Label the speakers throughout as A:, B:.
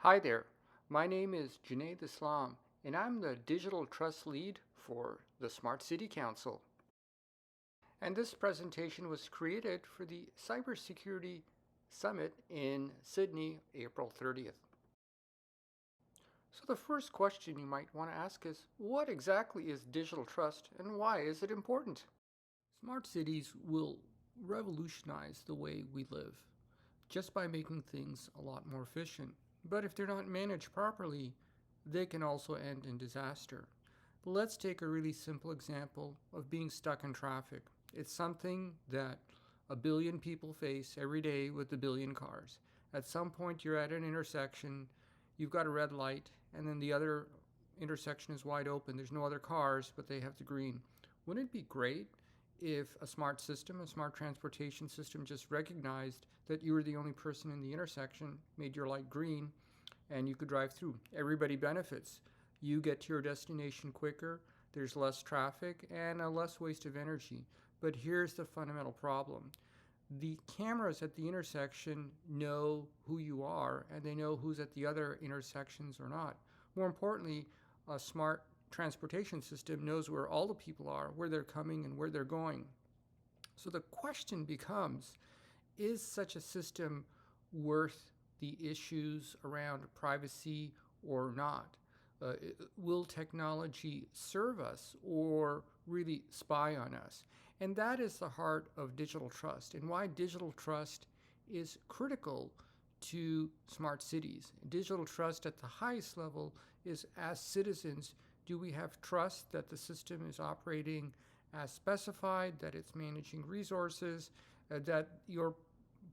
A: Hi there, my name is Junaid Islam, and I'm the Digital Trust Lead for the Smart City Council. And this presentation was created for the Cybersecurity Summit in Sydney, April 30th. So the first question you might want to ask is, what exactly is digital trust and why is it important? Smart cities will revolutionize the way we live just by making things a lot more efficient. But if they're not managed properly, they can also end in disaster. But let's take a really simple example of being stuck in traffic. It's something that a billion people face every day with a billion cars. At some point, you're at an intersection, you've got a red light, and then the other intersection is wide open. There's no other cars, but they have the green. Wouldn't it be great if a smart system, a smart transportation system, just recognized that you were the only person in the intersection, made your light green, and you could drive through? Everybody benefits. You get to your destination quicker, there's less traffic, and a less waste of energy. But here's the fundamental problem. The cameras at the intersection know who you are, and they know who's at the other intersections or not. More importantly, a smart transportation system knows where all the people are, where they're coming, and where they're going. So the question becomes, is such a system worth the issues around privacy or not? Uh, will technology serve us or really spy on us? And that is the heart of digital trust and why digital trust is critical to smart cities. Digital trust at the highest level is, as citizens, do we have trust that the system is operating as specified, that it's managing resources, that your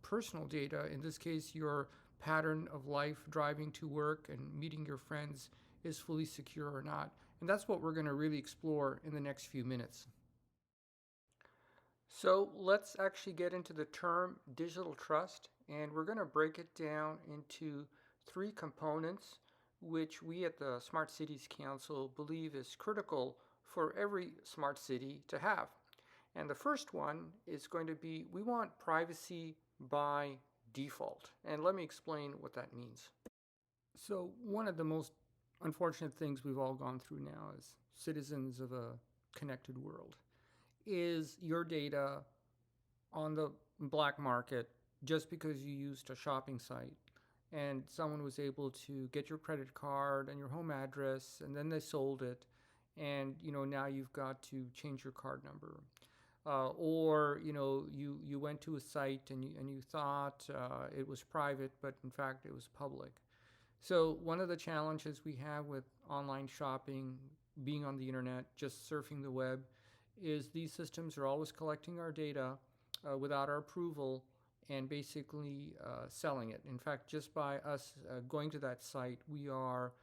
A: personal data, in this case your pattern of life, driving to work and meeting your friends, is fully secure or not? And that's what we're going to really explore in the next few minutes. So let's actually get into the term digital trust, and we're going to break it down into three components, which we at the Smart Cities Council believe is critical for every smart city to have. And the first one is going to be, we want privacy by default. And let me explain what that means. So one of the most unfortunate things we've all gone through now as citizens of a connected world is your data on the black market just because you used a shopping site and someone was able to get your credit card and your home address and then they sold it, and now you've got to change your card number. Or you went to a site and you thought it was private, but in fact it was public. So one of the challenges we have with online shopping, being on the internet, just surfing the web, is these systems are always collecting our data without our approval and basically selling it. In fact, just by us going to that site, we are,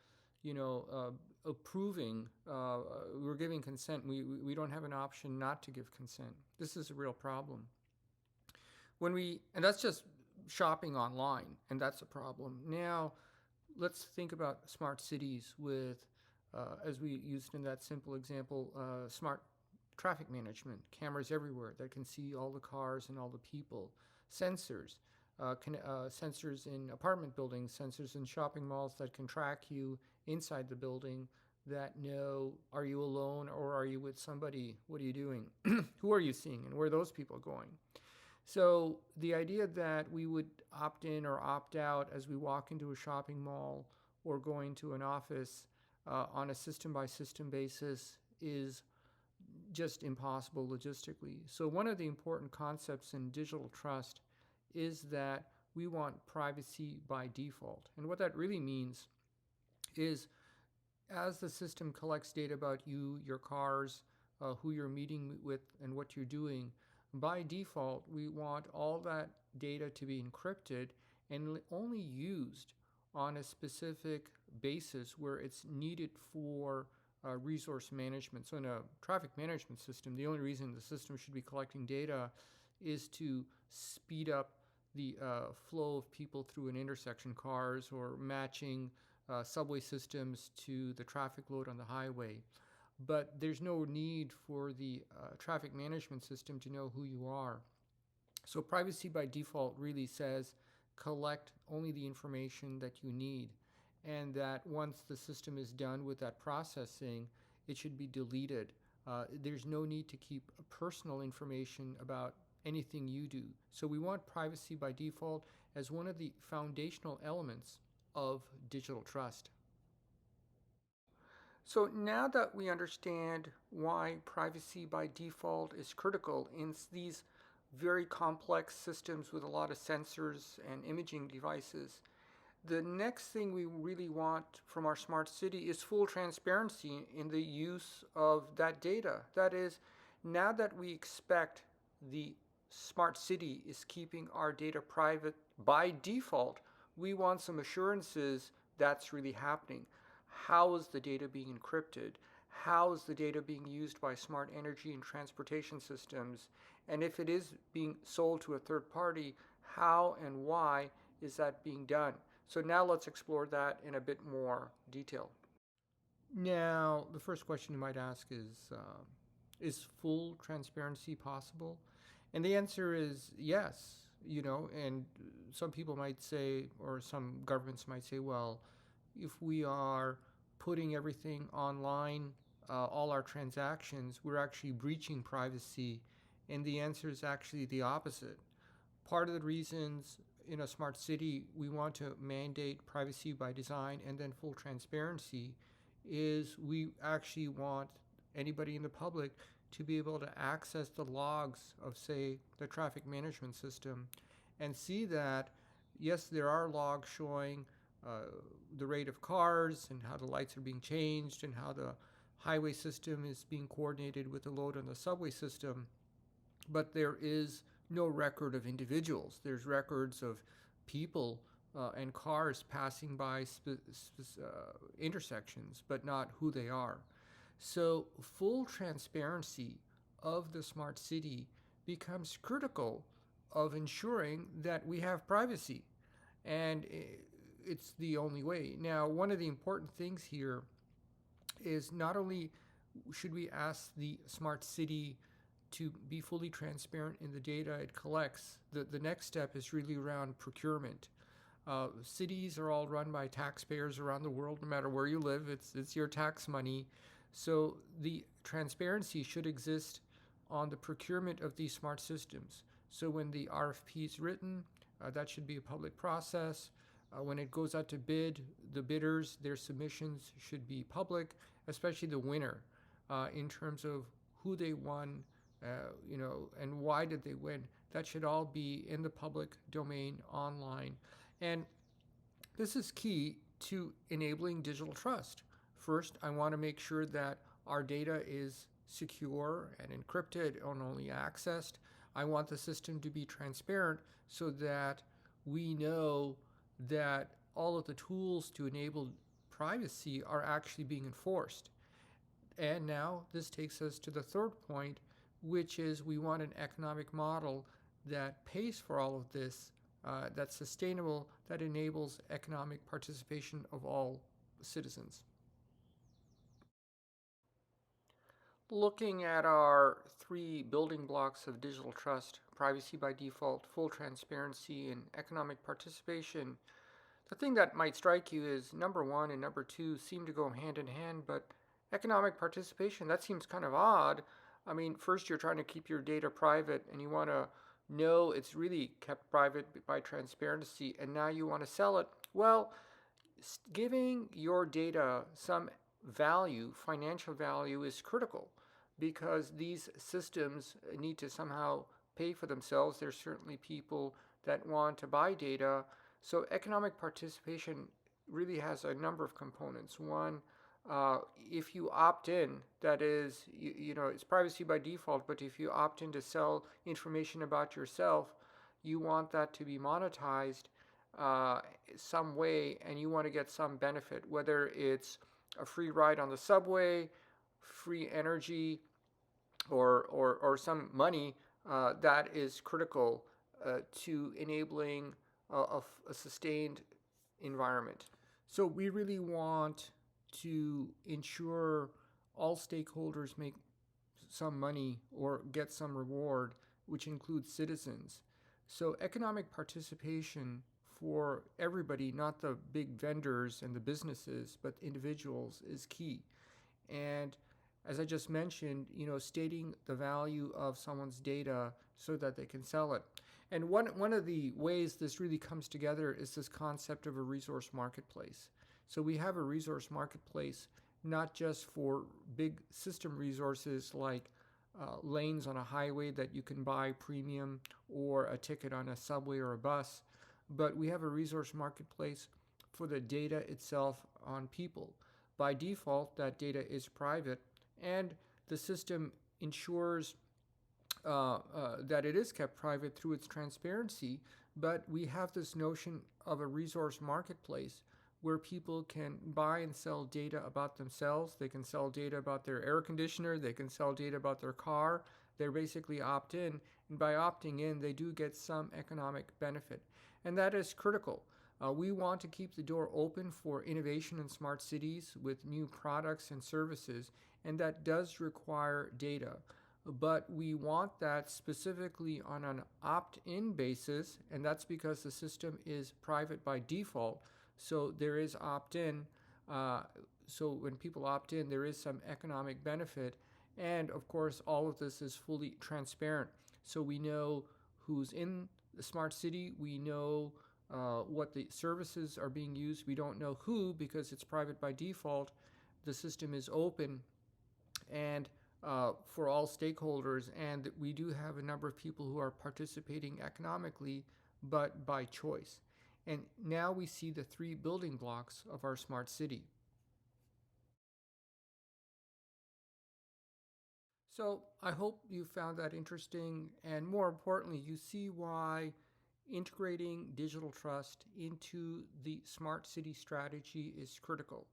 A: approving, we're giving consent. We don't have an option not to give consent. This is a real problem. And that's just shopping online, and that's a problem. Now, let's think about smart cities with, as we used in that simple example, smart traffic management, cameras everywhere that can see all the cars and all the people, sensors, sensors in apartment buildings, sensors in shopping malls that can track you inside the building, that know, are you alone or are you with somebody? What are you doing? Who are you seeing and where are those people going? So the idea that we would opt in or opt out as we walk into a shopping mall or go into an office on a system by system basis is just impossible logistically. So one of the important concepts in digital trust is that we want privacy by default. And what that really means is, as the system collects data about you, your cars, who you're meeting with, and what you're doing, by default, we want all that data to be encrypted and only used on a specific basis where it's needed for resource management. So in a traffic management system, the only reason the system should be collecting data is to speed up the flow of people through an intersection, cars, or matching subway systems to the traffic load on the highway. But there's no need for the traffic management system to know who you are. So privacy by default really says collect only the information that you need. and that once the system is done with that processing, it should be deleted. There's no need to keep personal information about anything you do. So we want privacy by default as one of the foundational elements of digital trust. So now that we understand why privacy by default is critical in these very complex systems with a lot of sensors and imaging devices, the next thing we really want from our smart city is full transparency in the use of that data. That is, now that we expect the smart city is keeping our data private by default, we want some assurances that's really happening. How is the data being encrypted? How is the data being used by smart energy and transportation systems? And if it is being sold to a third party, how and why is that being done? So now let's explore that in a bit more detail. Now, the first question you might ask is full transparency possible? And the answer is yes, and some people might say, or some governments might say, well, if we are putting everything online, all our transactions, we're actually breaching privacy. And the answer is actually the opposite. Part of the reasons in a smart city we want to mandate privacy by design and then full transparency is we actually want anybody in the public to be able to access the logs of, say, the traffic management system and see that, yes, there are logs showing the rate of cars and how the lights are being changed and how the highway system is being coordinated with the load on the subway system, but there is no record of individuals. There's records of people and cars passing by intersections, but not who they are. So full transparency of the smart city becomes critical of ensuring that we have privacy. And it's the only way. Now, one of the important things here is not only should we ask the smart city to be fully transparent in the data it collects, the next step is really around procurement. Cities are all run by taxpayers around the world, no matter where you live. It's your tax money. So the transparency should exist on the procurement of these smart systems. So when the RFP is written, that should be a public process. When it goes out to bid, the bidders, their submissions should be public, especially the winner, in terms of who they won, and why did they win. That should all be in the public domain online. And this is key to enabling digital trust. First, I want to make sure that our data is secure and encrypted and only accessed. I want the system to be transparent so that we know that all of the tools to enable privacy are actually being enforced. And now this takes us to the third point, which is we want an economic model that pays for all of this, that's sustainable, that enables economic participation of all citizens. Looking at our three building blocks of digital trust, privacy by default, full transparency, and economic participation, the thing that might strike you is number one and number two seem to go hand in hand, but economic participation, that seems kind of odd. I mean, first you're trying to keep your data private and you want to know it's really kept private by transparency, and now you want to sell it. Well, giving your data some value, financial value, is critical because these systems need to somehow pay for themselves. There's certainly people that want to buy data. So economic participation really has a number of components. One, if you opt in, that is, it's privacy by default, but if you opt in to sell information about yourself, you want that to be monetized some way, and you want to get some benefit, whether it's a free ride on the subway, free energy, or some money. That is critical to enabling a sustained environment. So we really want to ensure all stakeholders make some money or get some reward, which includes citizens. So economic participation for everybody, not the big vendors and the businesses, but individuals, is key. And as I just mentioned, stating the value of someone's data so that they can sell it. And one of the ways this really comes together is this concept of a resource marketplace. So we have a resource marketplace not just for big system resources like lanes on a highway that you can buy premium, or a ticket on a subway or a bus, but we have a resource marketplace for the data itself on people. By default, that data is private, and the system ensures that it is kept private through its transparency. But we have this notion of a resource marketplace where people can buy and sell data about themselves. They can sell data about their air conditioner, they can sell data about their car. They're basically opt in, and by opting in, they do get some economic benefit. And that is critical. We want to keep the door open for innovation in smart cities with new products and services, and that does require data. But we want that specifically on an opt in basis, and that's because the system is private by default. So there is opt in. So when people opt in, there is some economic benefit. And of course, all of this is fully transparent. So we know who's in the smart city, we know what the services are being used. We don't know who because it's private by default. The system is open and for all stakeholders, and we do have a number of people who are participating economically, but by choice. And now we see the three building blocks of our smart city. So I hope you found that interesting, and more importantly, you see why integrating digital trust into the smart city strategy is critical.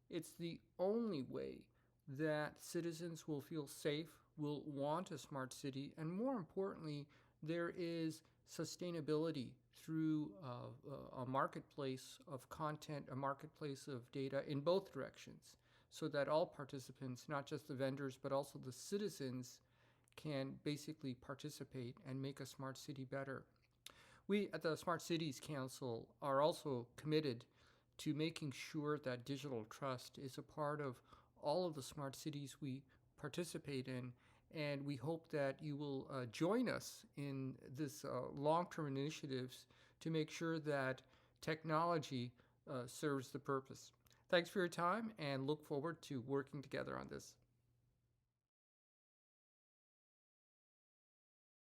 A: It's the only way that citizens will feel safe, will want a smart city, and more importantly, there is sustainability through a marketplace of content, a marketplace of data in both directions, so that all participants, not just the vendors, but also the citizens, can basically participate and make a smart city better. We at the Smart Cities Council are also committed to making sure that digital trust is a part of all of the smart cities we participate in, and we hope that you will join us in this long-term initiatives to make sure that technology serves the purpose. Thanks for your time, and look forward to working together on this.